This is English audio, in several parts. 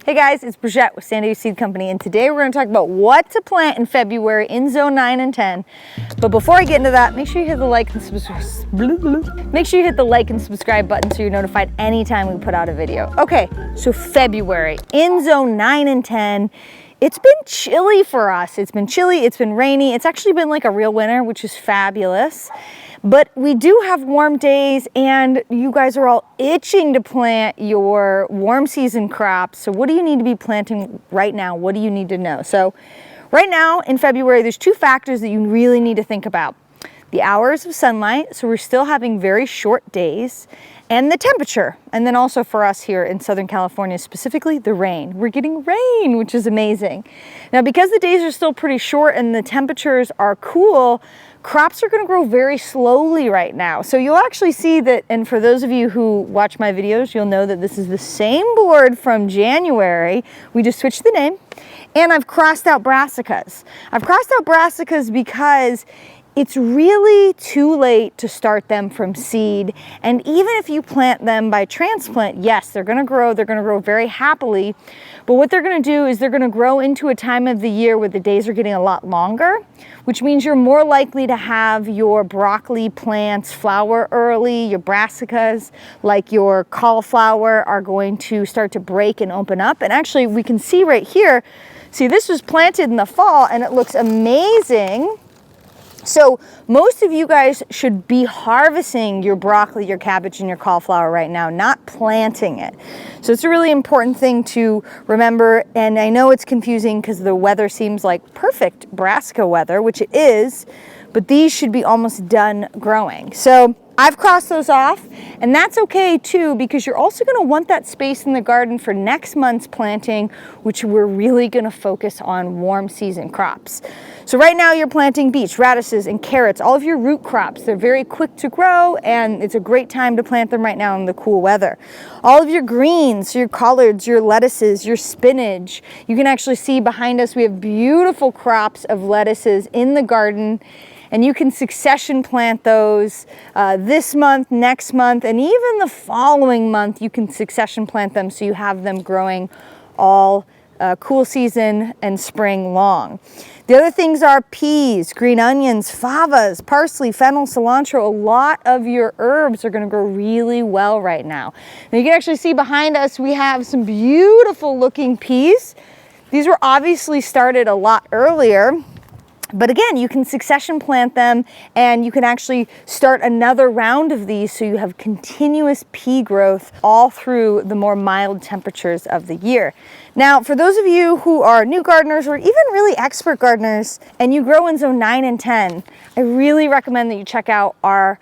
Hey guys, it's Bridget with San Diego Seed Company, and today we're going to talk about what to plant in February in zone 9 and 10. But before I get into that, make sure you hit the like and subscribe button so you're notified anytime we put out a video. Okay, so February in zone 9 and 10. It's been chilly for us. It's been chilly, it's been rainy. It's actually been like a real winter, which is fabulous. But we do have warm days, and you guys are all itching to plant your warm season crops. So what do you need to be planting right now? What do you need to know? So right now in February, there's two factors that you really need to think about. The hours of sunlight, so we're still having very short days, and the temperature. And then also for us here in Southern California, specifically the rain. We're getting rain, which is amazing. Now, because the days are still pretty short and the temperatures are cool, crops are gonna grow very slowly right now. So you'll actually see that, and for those of you who watch my videos, you'll know that this is the same board from January. We just switched the name, and I've crossed out brassicas. I've crossed out brassicas because it's really too late to start them from seed. And even if you plant them by transplant, yes, they're gonna grow very happily. But what they're gonna do is they're gonna grow into a time of the year where the days are getting a lot longer, which means you're more likely to have your broccoli plants flower early, your brassicas, like your cauliflower, are going to start to break and open up. And actually, we can see right here, see, this was planted in the fall and it looks amazing. So most of you guys should be harvesting your broccoli, your cabbage, and your cauliflower right now, not planting it. So it's a really important thing to remember. And I know it's confusing because the weather seems like perfect brassica weather, which it is, but these should be almost done growing. So I've crossed those off, and that's okay too, because you're also gonna want that space in the garden for next month's planting, which we're really gonna focus on warm season crops. So right now you're planting beets, radishes, and carrots, all of your root crops. They're very quick to grow, and it's a great time to plant them right now in the cool weather. All of your greens, your collards, your lettuces, your spinach. You can actually see behind us, we have beautiful crops of lettuces in the garden, and you can succession plant those this month, next month, and even the following month. You can succession plant them so you have them growing all cool season and spring long. The other things are peas, green onions, favas, parsley, fennel, cilantro. A lot of your herbs are gonna grow really well right now. Now you can actually see behind us, we have some beautiful looking peas. These were obviously started a lot earlier. But again, you can succession plant them, and you can actually start another round of these so you have continuous pea growth all through the more mild temperatures of the year. Now, for those of you who are new gardeners or even really expert gardeners and you grow in zone 9 and 10, I really recommend that you check out our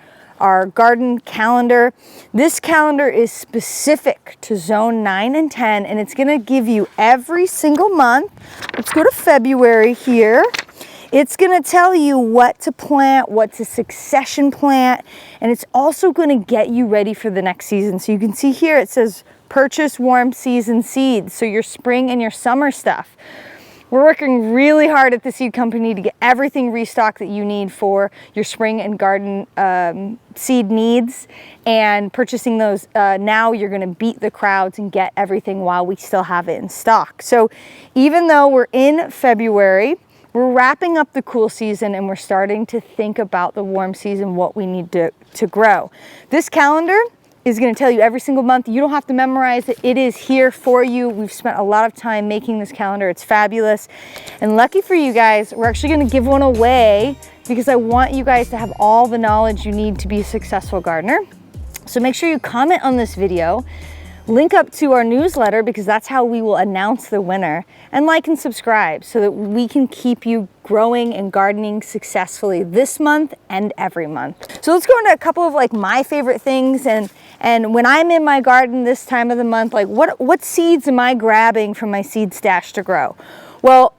garden calendar. This calendar is specific to zone 9 and 10, and it's gonna give you every single month. Let's go to February here. It's gonna tell you what to plant, what to succession plant, and it's also gonna get you ready for the next season. So you can see here, it says purchase warm season seeds, so your spring and your summer stuff. We're working really hard at the seed company to get everything restocked that you need for your spring and garden seed needs, and purchasing those now, you're gonna beat the crowds and get everything while we still have it in stock. So even though we're in February, we're wrapping up the cool season and we're starting to think about the warm season, what we need to grow. This calendar is gonna tell you every single month. You don't have to memorize it. It is here for you. We've spent a lot of time making this calendar. It's fabulous. And lucky for you guys, we're actually gonna give one away because I want you guys to have all the knowledge you need to be a successful gardener. So make sure you comment on this video, link up to our newsletter because that's how we will announce the winner, and like and subscribe so that we can keep you growing and gardening successfully this month and every month. So let's go into a couple of like my favorite things, and when I'm in my garden this time of the month, like what seeds am I grabbing from my seed stash to grow? Well,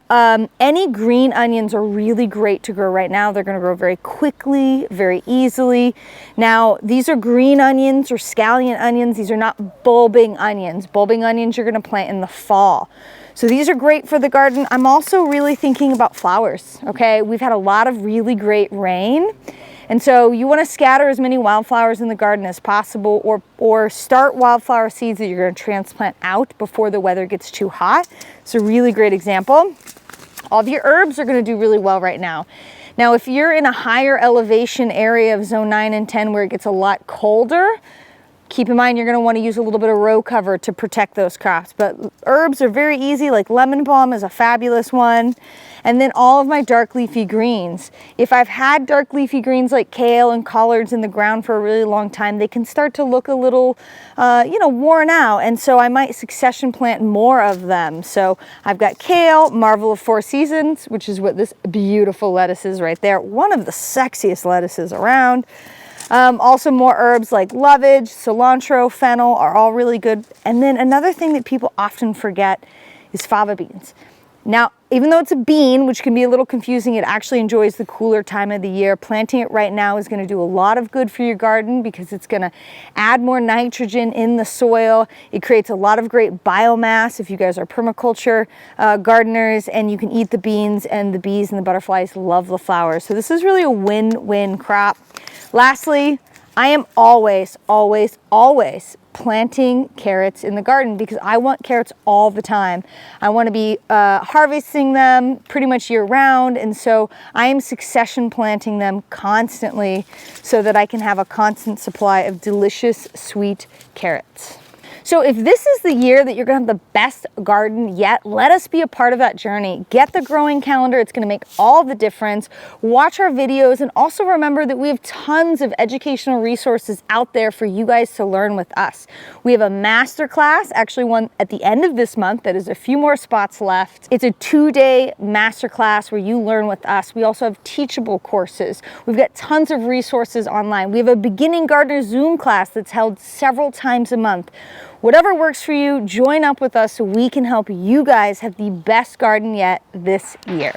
any green onions are really great to grow right now. They're gonna grow very quickly, very easily. Now, these are green onions or scallion onions. These are not bulbing onions. Bulbing onions you're gonna plant in the fall. So these are great for the garden. I'm also really thinking about flowers, okay? We've had a lot of really great rain, And so you want to scatter as many wildflowers in the garden as possible, or start wildflower seeds that you're going to transplant out before the weather gets too hot. It's a really great example. All of your herbs are going to do really well right now. Now, if you're in a higher elevation area of zone 9 and 10 where it gets a lot colder, keep in mind you're going to want to use a little bit of row cover to protect those crops. But herbs are very easy, like lemon balm is a fabulous one. And then all of my dark leafy greens. If I've had dark leafy greens like kale and collards in the ground for a really long time, they can start to look a little, worn out. And so I might succession plant more of them. So I've got kale, Marvel of Four Seasons, which is what this beautiful lettuce is right there. One of the sexiest lettuces around. Also more herbs like lovage, cilantro, fennel are all really good. And then another thing that people often forget is fava beans. Now, even though it's a bean, which can be a little confusing, it actually enjoys the cooler time of the year. Planting it right now is going to do a lot of good for your garden because it's going to add more nitrogen in the soil. It creates a lot of great biomass if you guys are permaculture gardeners, and you can eat the beans, and the bees and the butterflies love the flowers. So this is really a win-win crop. Lastly, I am always, always, always planting carrots in the garden because I want carrots all the time. I want to be harvesting them pretty much year round, and so I am succession planting them constantly so that I can have a constant supply of delicious sweet carrots. So if this is the year that you're gonna have the best garden yet, let us be a part of that journey. Get the growing calendar, it's gonna make all the difference. Watch our videos, and also remember that we have tons of educational resources out there for you guys to learn with us. We have a masterclass, actually one at the end of this month, that is a few more spots left. It's a 2-day masterclass where you learn with us. We also have teachable courses. We've got tons of resources online. We have a beginning gardener Zoom class that's held several times a month. Whatever works for you, join up with us so we can help you guys have the best garden yet this year.